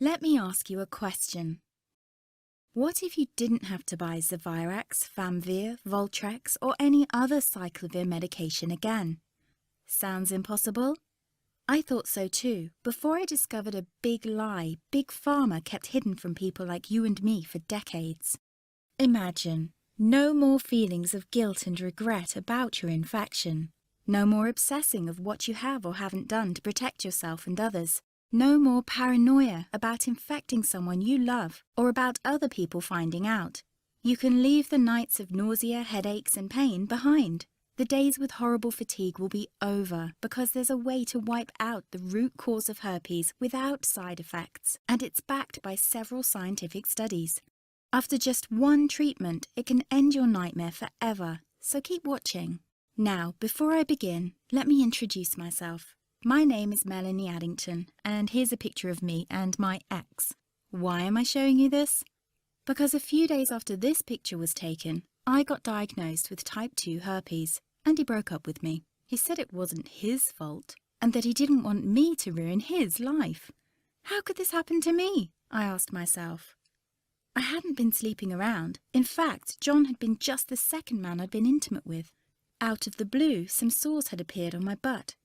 Let me ask you a question. What if you didn't have to buy Zavirax, Famvir, Voltrex, or any other cyclovir medication again? Sounds impossible? I thought so too, before I discovered a big lie Big Pharma kept hidden from people like you and me for decades. Imagine, no more feelings of guilt and regret about your infection. No more obsessing of what you have or haven't done to protect yourself and others. No more paranoia about infecting someone you love or about other people finding out. You can leave the nights of nausea, headaches and pain behind. The days with horrible fatigue will be over because there's a way to wipe out the root cause of herpes without side effects, and it's backed by several scientific studies. After just one treatment, it can end your nightmare forever, so keep watching. Now, before I begin, let me introduce myself. My name is Melanie Addington, and here's a picture of me and my ex. Why am I showing you this? Because a few days after this picture was taken, I got diagnosed with type 2 herpes, and he broke up with me. He said it wasn't his fault, and that he didn't want me to ruin his life. How could this happen to me? I asked myself. I hadn't been sleeping around. In fact, John had been just the second man I'd been intimate with. Out of the blue, some sores had appeared on my butt.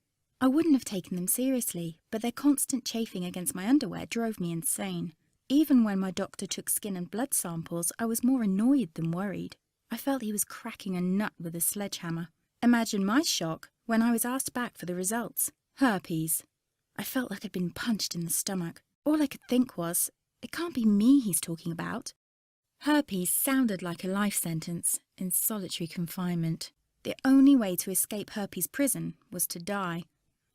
I wouldn't have taken them seriously, but their constant chafing against my underwear drove me insane. Even when my doctor took skin and blood samples, I was more annoyed than worried. I felt he was cracking a nut with a sledgehammer. Imagine my shock when I was asked back for the results. Herpes. I felt like I'd been punched in the stomach. All I could think was, it can't be me he's talking about. Herpes sounded like a life sentence in solitary confinement. The only way to escape herpes prison was to die.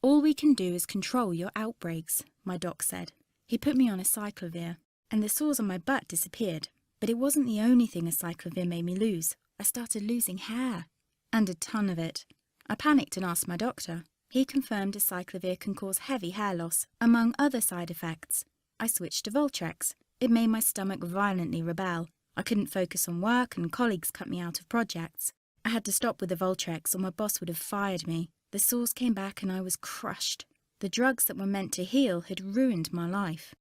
All we can do is control your outbreaks, my doc said. He put me on a cyclovir, and the sores on my butt disappeared. But it wasn't the only thing a cyclovir made me lose. I started losing hair, and a ton of it. I panicked and asked my doctor. He confirmed a cyclovir can cause heavy hair loss, among other side effects. I switched to Voltrex. It made my stomach violently rebel. I couldn't focus on work, and colleagues cut me out of projects. I had to stop with the Voltrex or my boss would have fired me. The sores came back and I was crushed. The drugs that were meant to heal had ruined my life.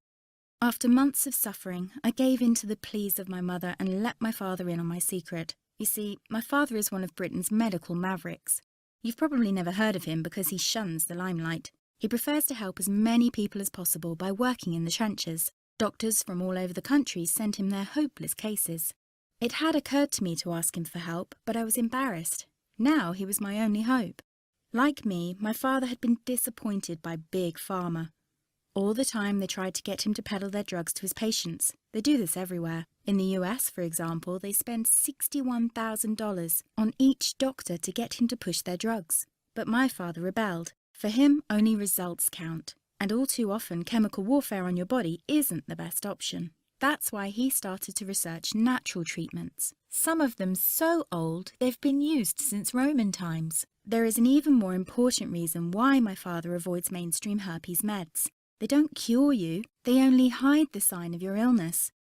After months of suffering, I gave in to the pleas of my mother and let my father in on my secret. You see, my father is one of Britain's medical mavericks. You've probably never heard of him because he shuns the limelight. He prefers to help as many people as possible by working in the trenches. Doctors from all over the country sent him their hopeless cases. It had occurred to me to ask him for help, but I was embarrassed. Now he was my only hope. Like me, my father had been disappointed by Big Pharma. All the time they tried to get him to peddle their drugs to his patients. They do this everywhere. In the US, for example, they spend $61,000 on each doctor to get him to push their drugs. But my father rebelled. For him, only results count. And all too often, chemical warfare on your body isn't the best option. That's why he started to research natural treatments. Some of them so old, they've been used since Roman times. There is an even more important reason why my father avoids mainstream herpes meds. They don't cure you, they only hide the sign of your illness.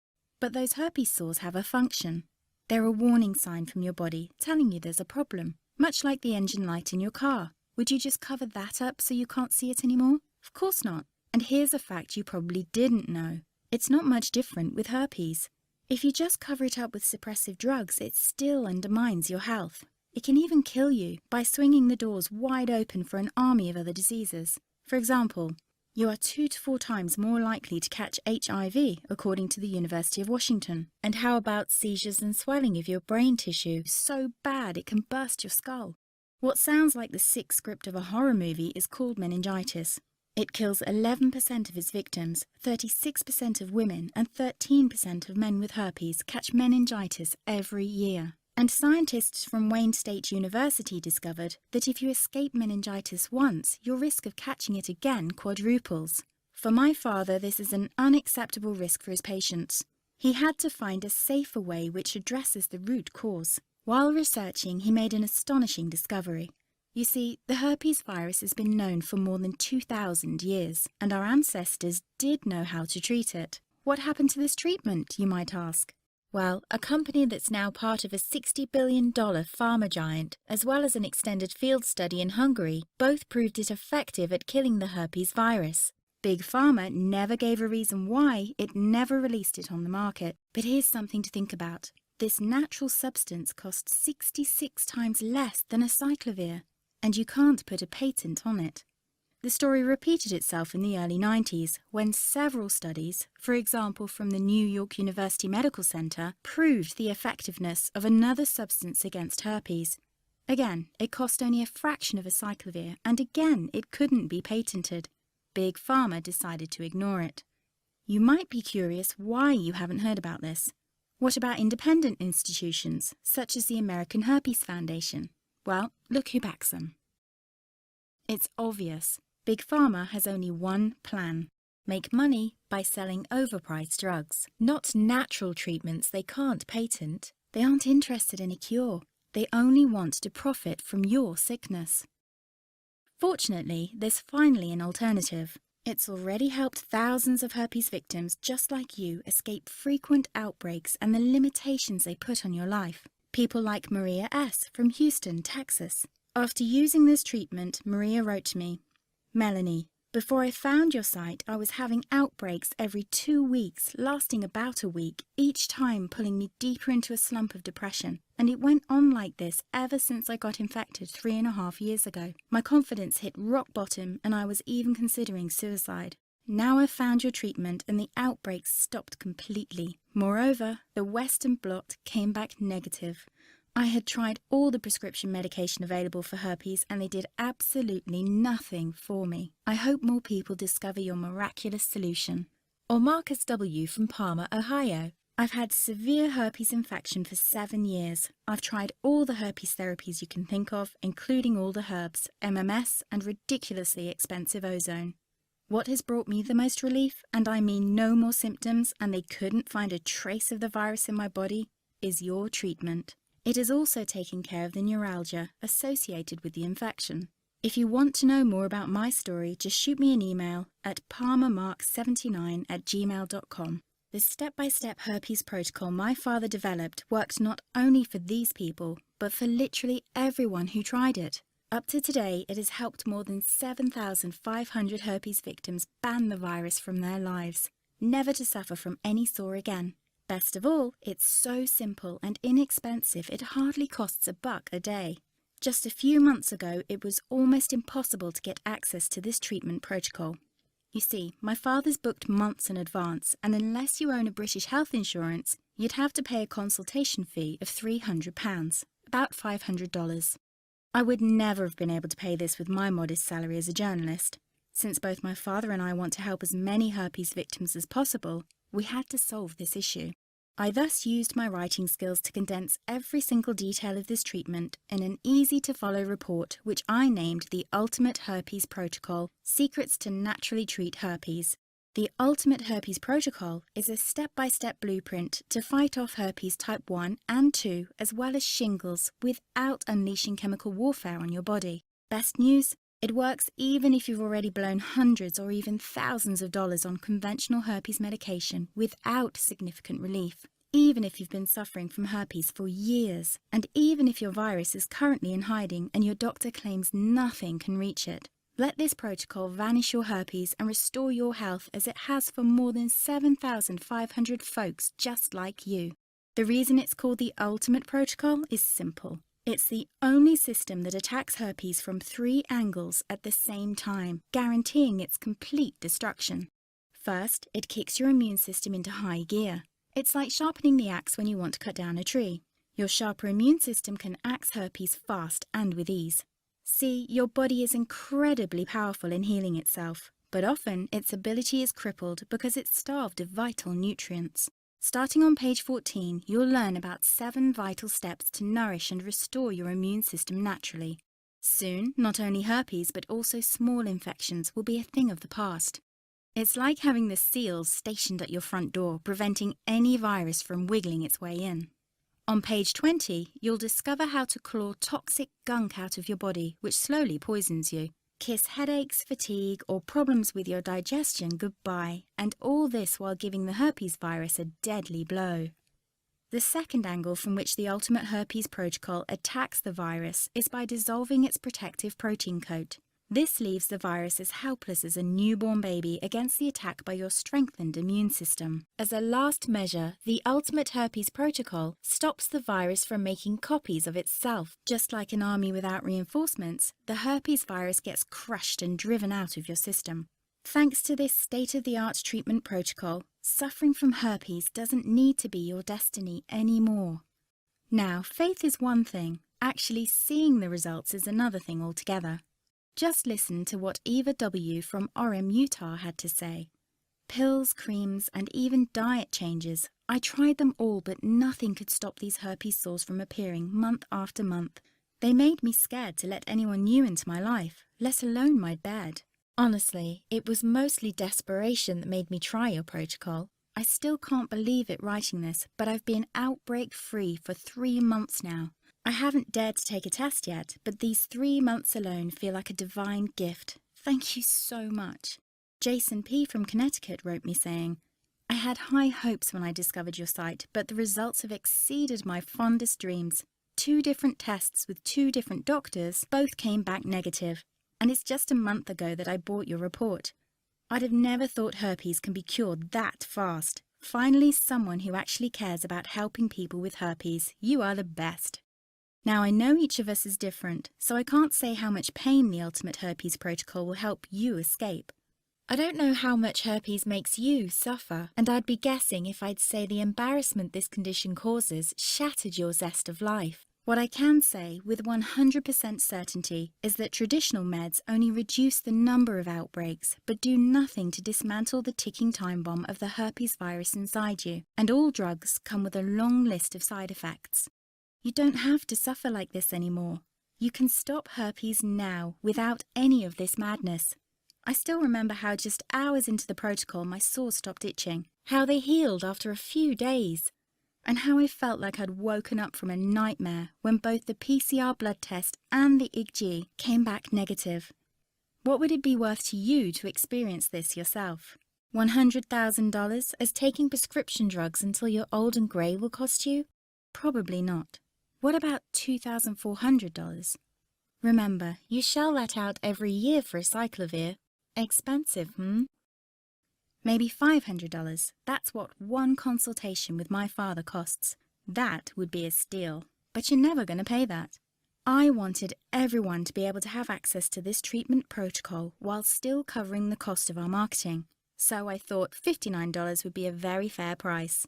But those herpes sores have a function. They're a warning sign from your body telling you there's a problem, much like the engine light in your car. Would you just cover that up so you can't see it anymore? Of course not. And here's a fact you probably didn't know. It's not much different with herpes. If you just cover it up with suppressive drugs, it still undermines your health. It can even kill you by swinging the doors wide open for an army of other diseases. For example, you are 2 to 4 times more likely to catch HIV, according to the University of Washington. And how about seizures and swelling of your brain tissue so bad it can burst your skull? What sounds like the sick script of a horror movie is called meningitis. It kills 11% of its victims, 36% of women and 13% of men with herpes catch meningitis every year. And scientists from Wayne State University discovered that if you escape meningitis once, your risk of catching it again quadruples. For my father, this is an unacceptable risk for his patients. He had to find a safer way which addresses the root cause. While researching, he made an astonishing discovery. You see, the herpes virus has been known for more than 2,000 years, and our ancestors did know how to treat it. What happened to this treatment, you might ask? Well, a company that's now part of a $60 billion pharma giant, as well as an extended field study in Hungary, both proved it effective at killing the herpes virus. Big Pharma never gave a reason why it never released it on the market. But here's something to think about. This natural substance costs 66 times less than acyclovir, and you can't put a patent on it. The story repeated itself in the early 90s when several studies, for example from the New York University Medical Center, proved the effectiveness of another substance against herpes. Again, it cost only a fraction of acyclovir, and again, it couldn't be patented. Big Pharma decided to ignore it. You might be curious why you haven't heard about this. What about independent institutions, such as the American Herpes Foundation? Well, look who backs them. It's obvious. Big Pharma has only one plan: make money by selling overpriced drugs, not natural treatments they can't patent. They aren't interested in a cure. They only want to profit from your sickness. Fortunately, there's finally an alternative. It's already helped thousands of herpes victims just like you escape frequent outbreaks and the limitations they put on your life. People like Maria S. from Houston, Texas. After using this treatment, Maria wrote to me, "Melanie, before I found your site, I was having outbreaks every 2 weeks, lasting about a week, each time pulling me deeper into a slump of depression. And it went on like this ever since I got infected 3.5 years ago. My confidence hit rock bottom and I was even considering suicide. Now I've found your treatment and the outbreaks stopped completely. Moreover, the Western blot came back negative. I had tried all the prescription medication available for herpes and they did absolutely nothing for me. I hope more people discover your miraculous solution." Or Marcus W. from Parma, Ohio. "I've had severe herpes infection for 7 years. I've tried all the herpes therapies you can think of, including all the herbs, MMS, and ridiculously expensive ozone. What has brought me the most relief, and I mean no more symptoms, and they couldn't find a trace of the virus in my body, is your treatment. It has also taken care of the neuralgia associated with the infection. If you want to know more about my story, just shoot me an email at palmermark79@gmail.com. The step-by-step herpes protocol my father developed worked not only for these people, but for literally everyone who tried it. Up to today, it has helped more than 7,500 herpes victims ban the virus from their lives, never to suffer from any sore again. Best of all, it's so simple and inexpensive it hardly costs $1 a day. Just a few months ago, it was almost impossible to get access to this treatment protocol. You see, my father's booked months in advance, and unless you own a British health insurance, you'd have to pay a consultation fee of £300, about $500. I would never have been able to pay this with my modest salary as a journalist. Since both my father and I want to help as many herpes victims as possible, we had to solve this issue. I thus used my writing skills to condense every single detail of this treatment in an easy-to-follow report which I named the Ultimate Herpes Protocol: Secrets to Naturally Treat Herpes. The Ultimate Herpes Protocol is a step-by-step blueprint to fight off herpes type 1 and 2 as well as shingles without unleashing chemical warfare on your body. Best news? It works even if you've already blown hundreds or even thousands of dollars on conventional herpes medication without significant relief, even if you've been suffering from herpes for years, and even if your virus is currently in hiding and your doctor claims nothing can reach it. Let this protocol vanish your herpes and restore your health as it has for more than 7,500 folks just like you. The reason it's called the Ultimate Protocol is simple. It's the only system that attacks herpes from 3 angles at the same time, guaranteeing its complete destruction. First, it kicks your immune system into high gear. It's like sharpening the axe when you want to cut down a tree. Your sharper immune system can axe herpes fast and with ease. See, your body is incredibly powerful in healing itself, but often its ability is crippled because it's starved of vital nutrients. Starting on page 14, you'll learn about 7 vital steps to nourish and restore your immune system naturally. Soon, not only herpes but also small infections will be a thing of the past. It's like having the seals stationed at your front door, preventing any virus from wiggling its way in. On page 20, you'll discover how to claw toxic gunk out of your body, which slowly poisons you. Kiss headaches, fatigue, or problems with your digestion goodbye, and all this while giving the herpes virus a deadly blow. The second angle from which the Ultimate Herpes Protocol attacks the virus is by dissolving its protective protein coat. This leaves the virus as helpless as a newborn baby against the attack by your strengthened immune system. As a last measure, the Ultimate Herpes Protocol stops the virus from making copies of itself. Just like an army without reinforcements, the herpes virus gets crushed and driven out of your system. Thanks to this state-of-the-art treatment protocol, suffering from herpes doesn't need to be your destiny anymore. Now, faith is one thing. Actually seeing the results is another thing altogether. Just listen to what Eva W. from Orem, Utah had to say. Pills, creams, and even diet changes. I tried them all, but nothing could stop these herpes sores from appearing month after month. They made me scared to let anyone new into my life, let alone my bed. Honestly, it was mostly desperation that made me try your protocol. I still can't believe it writing this, but I've been outbreak-free for 3 months now. I haven't dared to take a test yet, but these 3 months alone feel like a divine gift. Thank you so much. Jason P. from Connecticut wrote me saying, I had high hopes when I discovered your site, but the results have exceeded my fondest dreams. 2 different tests with 2 different doctors both came back negative, and it's just a month ago that I bought your report. I'd have never thought herpes can be cured that fast. Finally, someone who actually cares about helping people with herpes. You are the best. Now, I know each of us is different, so I can't say how much pain the Ultimate Herpes Protocol will help you escape. I don't know how much herpes makes you suffer, and I'd be guessing if I'd say the embarrassment this condition causes shattered your zest of life. What I can say with 100% certainty is that traditional meds only reduce the number of outbreaks, but do nothing to dismantle the ticking time bomb of the herpes virus inside you, and all drugs come with a long list of side effects. You don't have to suffer like this anymore. You can stop herpes now without any of this madness. I still remember how just hours into the protocol my sores stopped itching, how they healed after a few days, and how I felt like I'd woken up from a nightmare when both the PCR blood test and the IgG came back negative. What would it be worth to you to experience this yourself? $100,000 as taking prescription drugs until you're old and grey will cost you? Probably not. What about $2,400? Remember, you shell that out every year for a cyclovir. Expensive, Maybe $500. That's what one consultation with my father costs. That would be a steal. But you're never going to pay that. I wanted everyone to be able to have access to this treatment protocol while still covering the cost of our marketing. So I thought $59 would be a very fair price.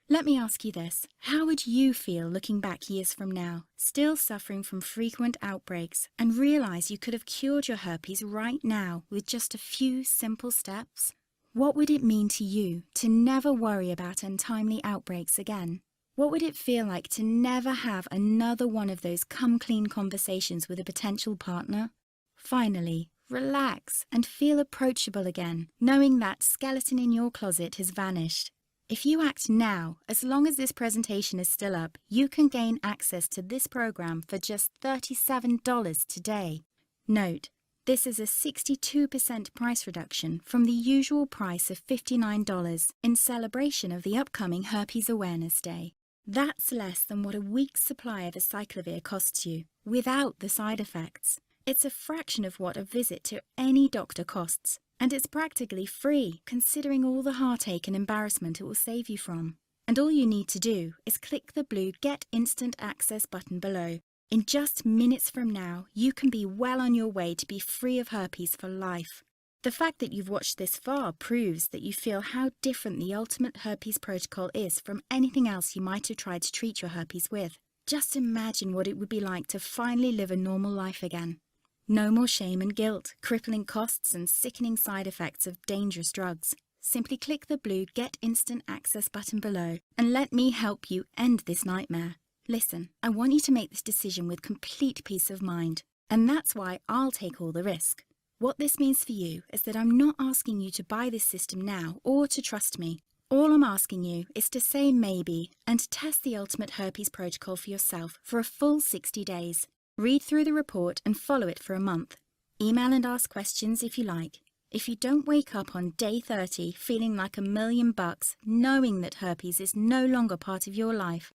Let me ask you this. How would you feel looking back years from now, still suffering from frequent outbreaks, and realize you could have cured your herpes right now with just a few simple steps? What would it mean to you to never worry about untimely outbreaks again? What would it feel like to never have another one of those come-clean conversations with a potential partner? Finally, relax and feel approachable again, knowing that skeleton in your closet has vanished. If you act now, as long as this presentation is still up, you can gain access to this program for just $37 today. Note, this is a 62% price reduction from the usual price of $59 in celebration of the upcoming Herpes Awareness Day. That's less than what a week's supply of acyclovir costs you, without the side effects. It's a fraction of what a visit to any doctor costs. And it's practically free, considering all the heartache and embarrassment it will save you from. And all you need to do is click the blue Get Instant Access button below. In just minutes from now, you can be well on your way to be free of herpes for life. The fact that you've watched this far proves that you feel how different the Ultimate Herpes Protocol is from anything else you might have tried to treat your herpes with. Just imagine what it would be like to finally live a normal life again. No more shame and guilt, crippling costs and sickening side effects of dangerous drugs. Simply click the blue Get Instant Access button below and let me help you end this nightmare. Listen, I want you to make this decision with complete peace of mind, and that's why I'll take all the risk. What this means for you is that I'm not asking you to buy this system now or to trust me. All I'm asking you is to say maybe and test the Ultimate Herpes Protocol for yourself for a full 60 days. Read through the report and follow it for a month. Email and ask questions if you like. If you don't wake up on day 30 feeling like $1,000,000, knowing that herpes is no longer part of your life,